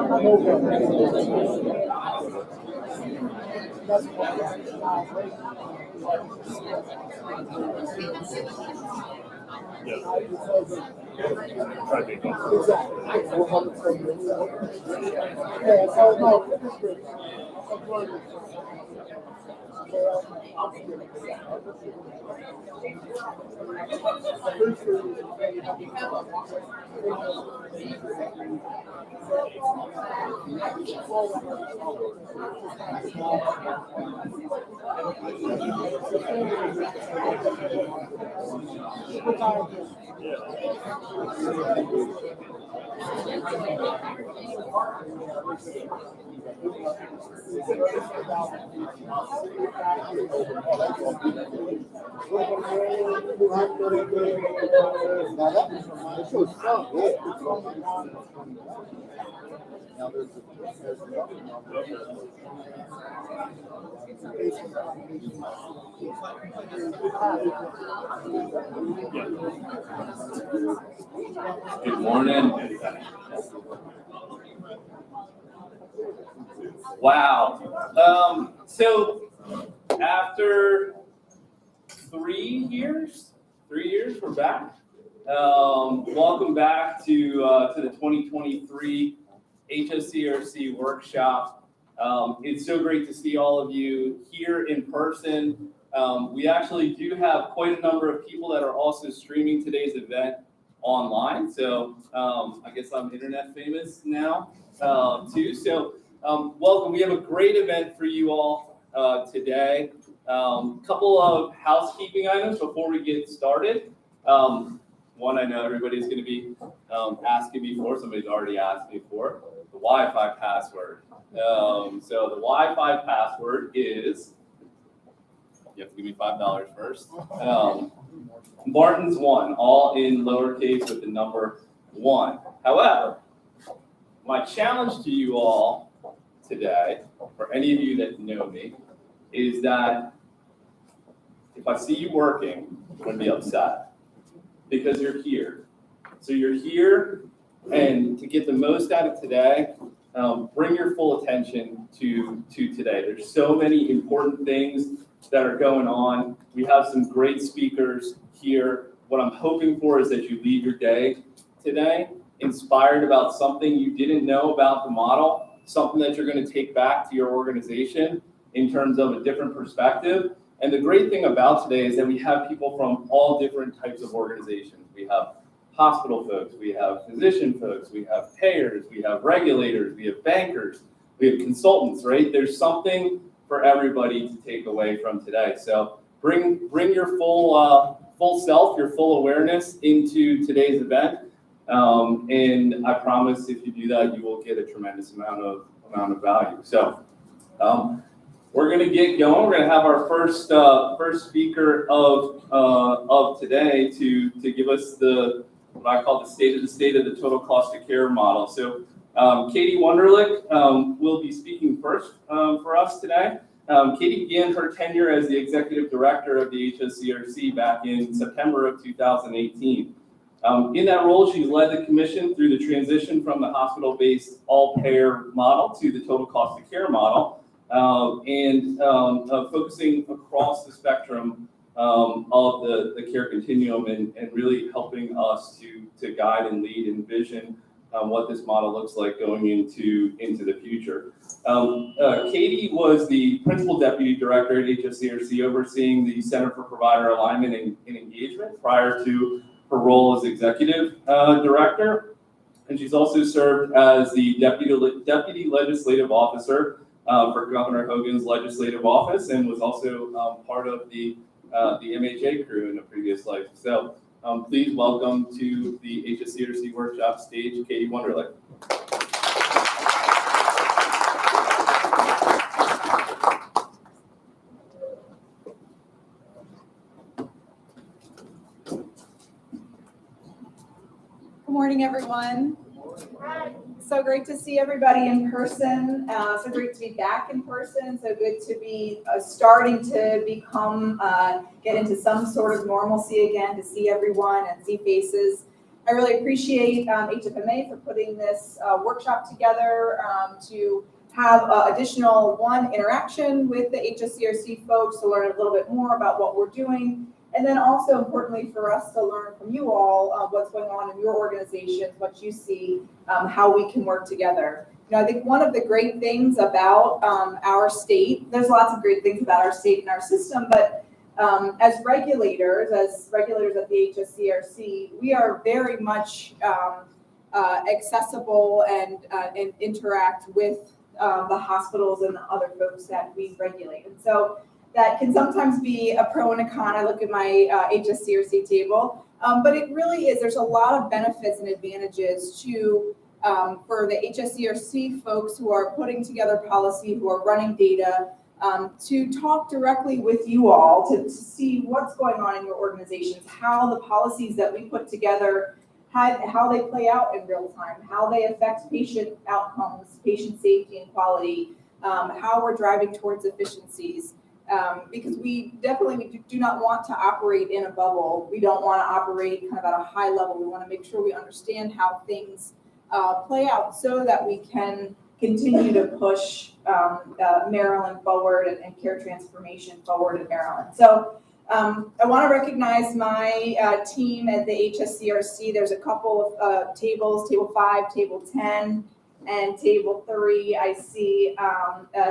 Good morning. Wow. So after 3 years, we're back. Welcome back to the 2023 HSCRC workshop. It's so great to see all of you here in person. We actually do have quite a number of people that are also streaming today's event online. So I guess I'm internet famous now too. So welcome. We have a great event for you all today. Couple of housekeeping items before we get started. One I know everybody's going to be asking me for. Somebody's already asked me for the Wi-Fi password. So the Wi-Fi password is, you have to give me $5 first. Martin's 1, all in lowercase with the number 1. However, my challenge to you all today, for any of you that know me, is that if I see you working, I'm going to be upset because you're here. So you're here, and to get the most out of today, bring your full attention to today. There's so many important things that are going on. We have some great speakers here. What I'm hoping for is that you leave your day today inspired about something you didn't know about the model, something that you're going to take back to your organization in terms of a different perspective. And the great thing about today is that we have people from all different types of organizations. We have hospital folks, we have physician folks, we have payers, we have regulators, we have bankers, we have consultants, right? There's something for everybody to take away from today. So bring your full self, your full awareness into today's event. And I promise if you do that, you will get a tremendous amount of value. So we're going to get going. We're going to have our first speaker of today to give us what I call the state of the total cost of care model. So Katie Wunderlich will be speaking first for us today. Katie began her tenure as the executive director of the HSCRC back in September of 2018. In that role, she's led the commission through the transition from the hospital-based all-payer model to the total cost of care model, and focusing across the spectrum of the care continuum and really helping us to guide and lead and envision what this model looks like going into the future. Katie was the principal deputy director at HSCRC, overseeing the Center for Provider Alignment and Engagement prior to her role as executive director. And she's also served as the deputy legislative officer for Governor Hogan's legislative office, and was also part of the MHA crew in a previous life. So please welcome to the HSCRC workshop stage, Katie Wunderlich. Good morning, everyone. So great to see everybody in person. So great to be back in person. So good to be starting to become, get into some sort of normalcy again, to see everyone and see faces. I really appreciate HFMA for putting this workshop together to have additional interaction with the HSCRC folks to learn a little bit more about what we're doing. And then also importantly for us to learn from you all what's going on in your organizations, what you see, how we can work together. I think one of the great things about our state, there's lots of great things about our state and our system, but as regulators at the HSCRC, we are very much accessible and interact with the hospitals and the other folks that we regulate. And so that can sometimes be a pro and a con. I look at my HSCRC table, but it really is, there's a lot of benefits and advantages to for the HSCRC folks who are putting together policy, who are running data, to talk directly with you all to see what's going on in your organizations, how the policies that we put together, how they play out in real time, how they affect patient outcomes, patient safety and quality, how we're driving towards efficiencies. Because we definitely do not want to operate in a bubble. We don't want to operate kind of at a high level. We want to make sure we understand how things play out so that we can continue to push Maryland forward and care transformation forward in Maryland. So I want to recognize my team at the HSCRC. There's a couple of tables, table 5, table 10, and table 3 I see.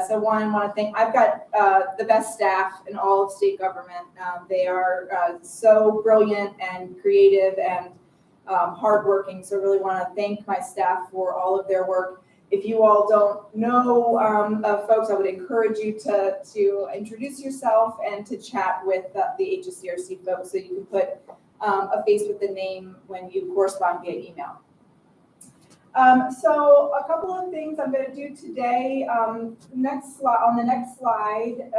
So one, I want to thank, I've got the best staff in all of state government. They are so brilliant and creative and hardworking. So really want to thank my staff for all of their work. If you all don't know folks, I would encourage you to introduce yourself and to chat with the HSCRC folks so you can put a face with the name when you correspond via email. So a couple of things I'm going to do today. On the next slide,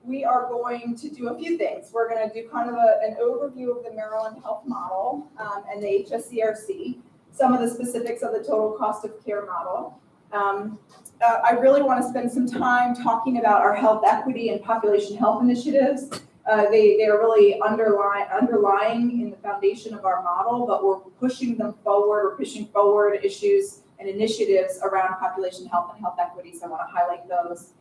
we are going to do a few things. We're going to do kind of an overview of the Maryland Health Model and the HSCRC, some of the specifics of the total cost of care model. I really want to spend some time talking about our health equity and population health initiatives. They are really underlying in the foundation of our model, but we're pushing them forward. We're pushing forward issues and initiatives around population health and health equity, so I want to highlight those.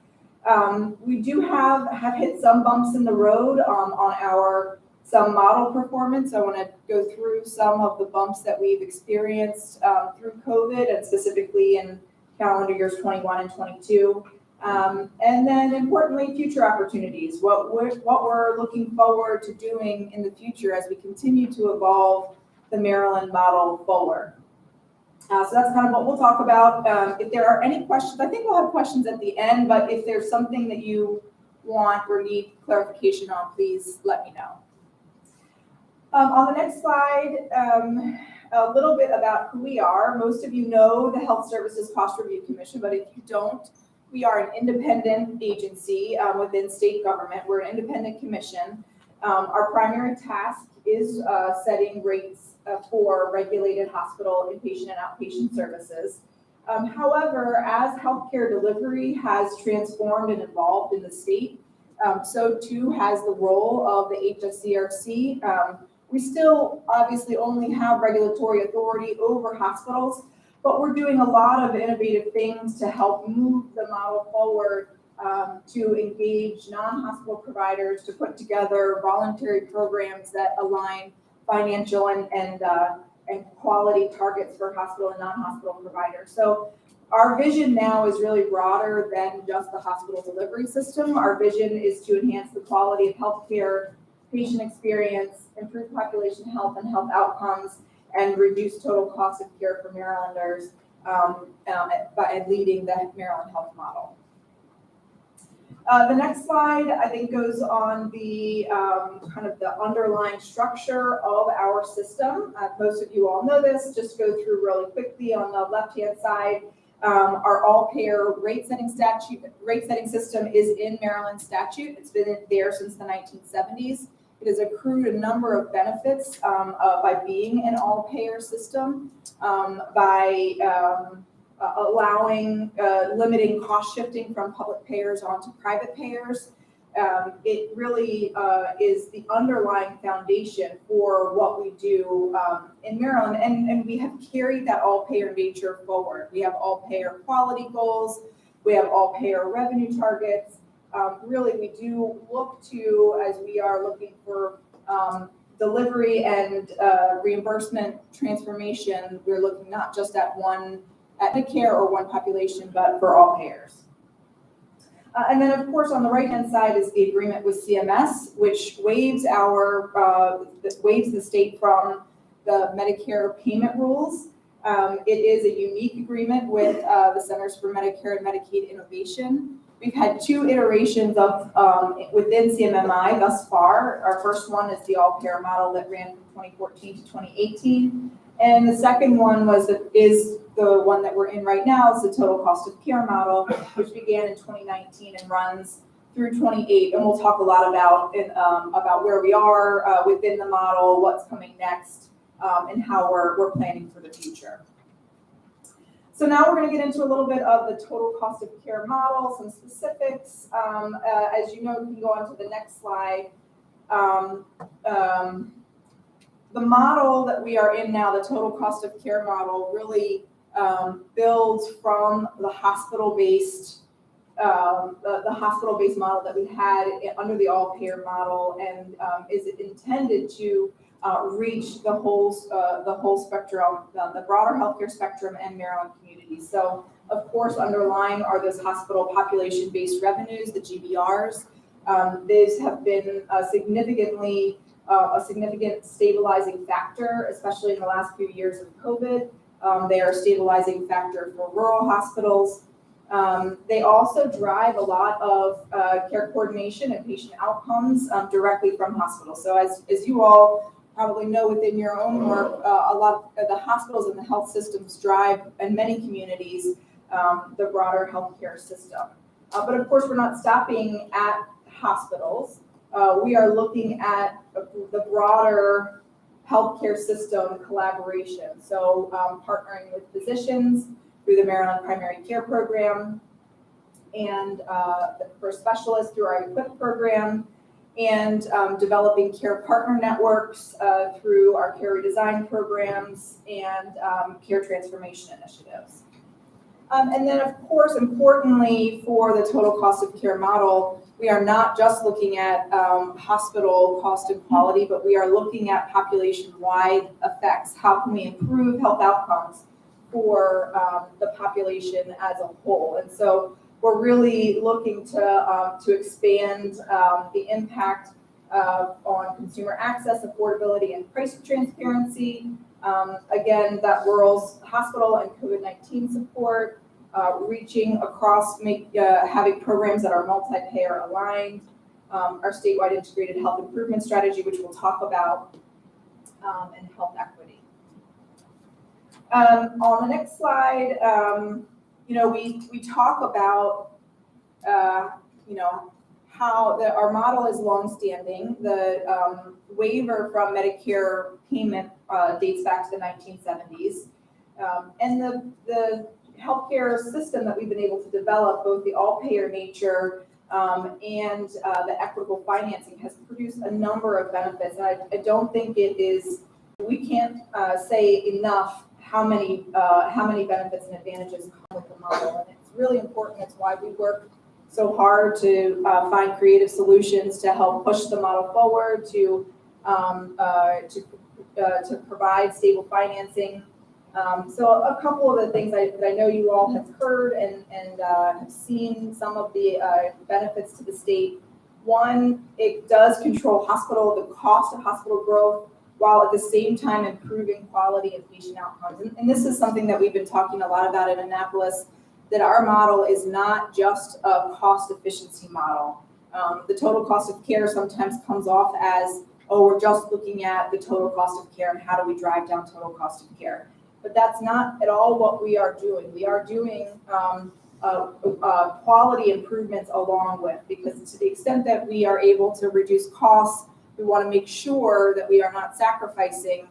We do have hit some bumps in the road on some model performance. I want to go through some of the bumps that we've experienced through COVID and specifically in calendar years 21 and 22. And then importantly, future opportunities, what we're looking forward to doing in the future as we continue to evolve the Maryland model forward. So that's kind of what we'll talk about. If there are any questions, I think we'll have questions at the end, but if there's something that you want or need clarification on, please let me know. On the next slide, a little bit about who we are. Most of you know the Health Services Cost Review Commission, but if you don't, we are an independent agency within state government. We're an independent commission. Our primary task is setting rates for regulated hospital, inpatient, and outpatient services. However, as healthcare delivery has transformed and evolved in the state, so too has the role of the HSCRC. We still obviously only have regulatory authority over hospitals, but we're doing a lot of innovative things to help move the model forward, to engage non-hospital providers, to put together voluntary programs that align financial and quality targets for hospital and non-hospital providers. So our vision now is really broader than just the hospital delivery system. Our vision is to enhance the quality of healthcare, patient experience, improve population health and health outcomes, and reduce total cost of care for Marylanders by leading the Maryland Health Model. The next slide, I think, goes on the kind of the underlying structure of our system. Most of you all know this. Just go through really quickly. On the left-hand side, our all-payer rate setting system is in Maryland statute. It's been there since the 1970s. It has accrued a number of benefits by being an all-payer system, by allowing limiting cost shifting from public payers onto private payers. it really is the underlying foundation for what we do in Maryland, and we have carried that all-payer nature forward. We have all-payer quality goals, we have all-payer revenue targets. Really, we do look to, as we are looking for delivery and reimbursement transformation, we're looking not just at Medicare or one population, but for all payers. And then, of course, on the right-hand side is the agreement with CMS, which waives the state from the Medicare payment rules. It is a unique agreement with the Centers for Medicare and Medicaid Innovation. We've had 2 iterations of within CMMI thus far. Our first one is the all-payer model that ran from 2014 to 2018. And the second one is the one that we're in right now, is the total cost of care model, which began in 2019 and runs through 28. And we'll talk a lot about where we are within the model, what's coming next, and how we're planning for the future. So now we're going to get into a little bit of the total cost of care model, some specifics. As you know, we can go on to the next slide. The model that we are in now, the total cost of care model, really builds from the hospital-based model that we had under the all-payer model, and is intended to reach the whole spectrum, the broader healthcare spectrum and Maryland communities. So, of course, underlying are those hospital population-based revenues, the GBRs. These have been a significant stabilizing factor, especially in the last few years of COVID. They are a stabilizing factor for rural hospitals. They also drive a lot of care coordination and patient outcomes directly from hospitals. So as you all probably know within your own work, a lot of the hospitals and the health systems drive, in many communities, the broader healthcare system. But of course, we're not stopping at hospitals. We are looking at the broader healthcare system collaboration. So partnering with physicians through the Maryland Primary Care Program, and for specialists through our EQUIP program, and developing care partner networks through our care redesign programs and care transformation initiatives. And then, of course, importantly, for the total cost of care model, we are not just looking at hospital cost and quality, but we are looking at population-wide effects. How can we improve health outcomes for the population as a whole? And so we're really looking to expand the impact on consumer access, affordability, and price transparency. Again, that rural hospital and COVID-19 support, reaching across, having programs that are multi-payer aligned, our statewide integrated health improvement strategy, which we'll talk about, and health equity. On the next slide, we talk about, how our model is longstanding. The waiver from Medicare payment dates back to the 1970s. And the healthcare system that we've been able to develop, both the all-payer nature and the equitable financing, has produced a number of benefits. And I don't think we can't say enough how many benefits and advantages come with the model. And it's really important. It's why we work so hard to find creative solutions to help push the model forward, to provide stable financing. So a couple of the things that I know you all have heard and have seen some of the benefits to the state. One, it does control the cost of hospital growth, while at the same time improving quality and patient outcomes. And this is something that we've been talking a lot about in Annapolis, that our model is not just a cost efficiency model. The total cost of care sometimes comes off as, we're just looking at the total cost of care and how do we drive down total cost of care. But that's not at all what we are doing. We are doing quality improvements along with, because to the extent that we are able to reduce costs, we want to make sure that we are not sacrificing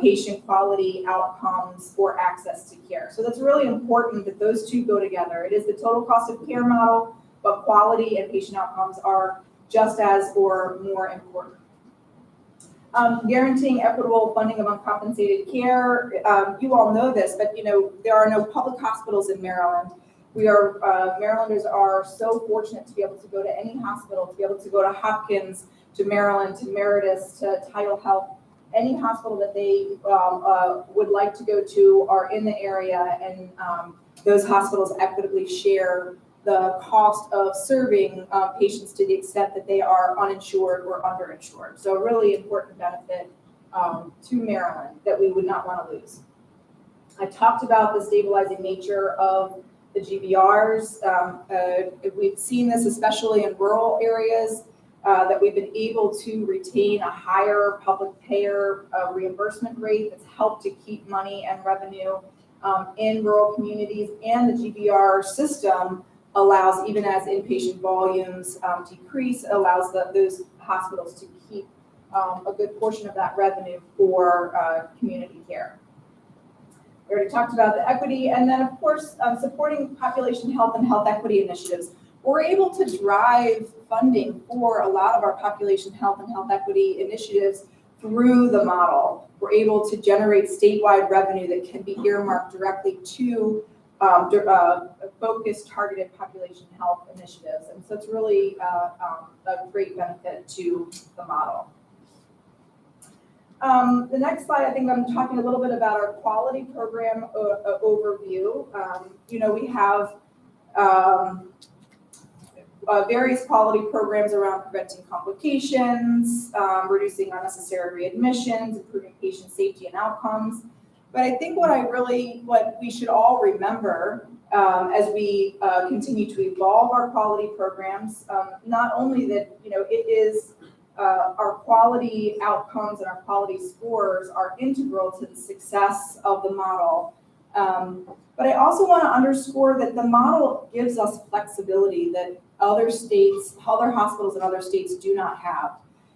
patient quality outcomes or access to care. So that's really important that those two go together. It is the total cost of care model, but quality and patient outcomes are just as or more important. Guaranteeing equitable funding of uncompensated care. You all know this, but there are no public hospitals in Maryland. Marylanders are so fortunate to be able to go to any hospital, to be able to go to Hopkins, to Maryland, to Meritus, to Tidal Health. Any hospital that they would like to go to are in the area, and those hospitals equitably share the cost of serving patients to the extent that they are uninsured or underinsured. So a really important benefit to Maryland that we would not want to lose. I talked about the stabilizing nature of the GBRs. We've seen this especially in rural areas, that we've been able to retain a higher public payer reimbursement rate that's helped to keep money and revenue in rural communities, and the GBR system allows, even as inpatient volumes decrease, allows those hospitals to keep a good portion of that revenue for community care. We already talked about the equity, and then of course supporting population health and health equity initiatives. We're able to drive funding for a lot of our population health and health equity initiatives through the model. We're able to generate statewide revenue that can be earmarked directly to focused, targeted population health initiatives. And so it's really a great benefit to the model. The next slide, I think I'm talking a little bit about our quality program overview. We have various quality programs around preventing complications, reducing unnecessary readmissions, improving patient safety and outcomes. But I think what we should all remember as we continue to evolve our quality programs, not only that it is our quality outcomes and our quality scores are integral to the success of the model. But I also want to underscore that the model gives us flexibility that other hospitals in other states do not have.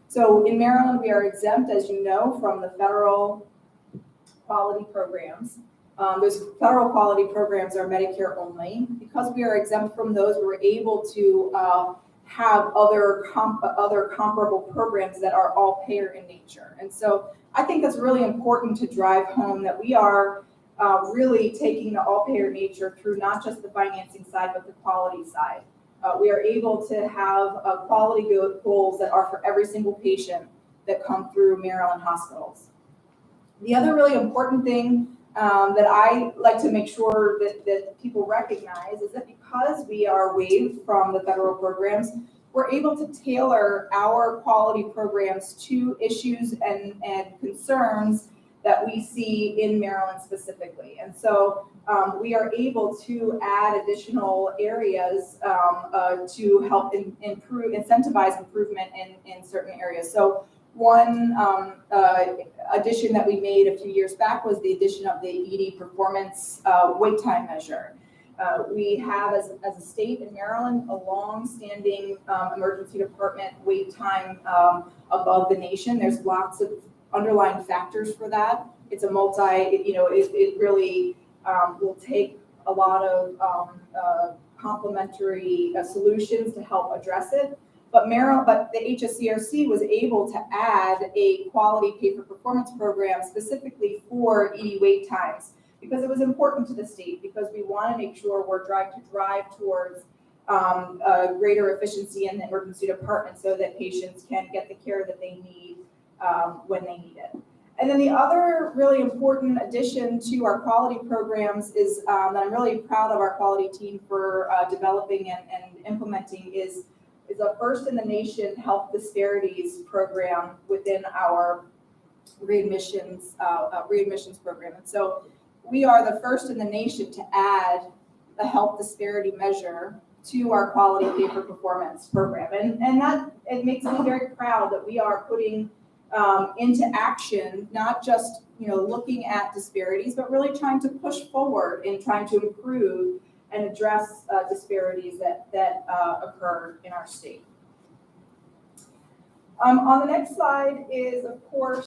So in Maryland, we are exempt, as you know, from the federal quality programs. Those federal quality programs are Medicare only. Because we are exempt from those, we're able to have other comparable programs that are all payer in nature. And so I think that's really important to drive home that we are really taking the all payer nature through not just the financing side, but the quality side. We are able to have quality goals that are for every single patient that come through Maryland hospitals. The other really important thing that I like to make sure that people recognize is that because we are waived from the federal programs, we're able to tailor our quality programs to issues and concerns that we see in Maryland specifically. And so we are able to add additional areas to help incentivize improvement in certain areas. So one addition that we made a few years back was the addition of the ED performance wait time measure. We have, as a state in Maryland, a long-standing emergency department wait time above the nation. There's lots of underlying factors for that. It's a it really will take a lot of complementary solutions to help address it. But the HSCRC was able to add a quality pay-for-performance program specifically for ED wait times because it was important to the state, because we want to make sure we're trying to drive towards greater efficiency in the emergency department so that patients can get the care that they need when they need it. And then the other really important addition to our quality programs is that I'm really proud of our quality team for developing and implementing is a first in the nation health disparities program within our readmissions program. And so we are the first in the nation to add the health disparity measure to our quality pay-for-performance program. And that it makes me very proud that we are putting into action, not just looking at disparities, but really trying to push forward and trying to improve and address disparities that occur in our state. On the next slide is, of course,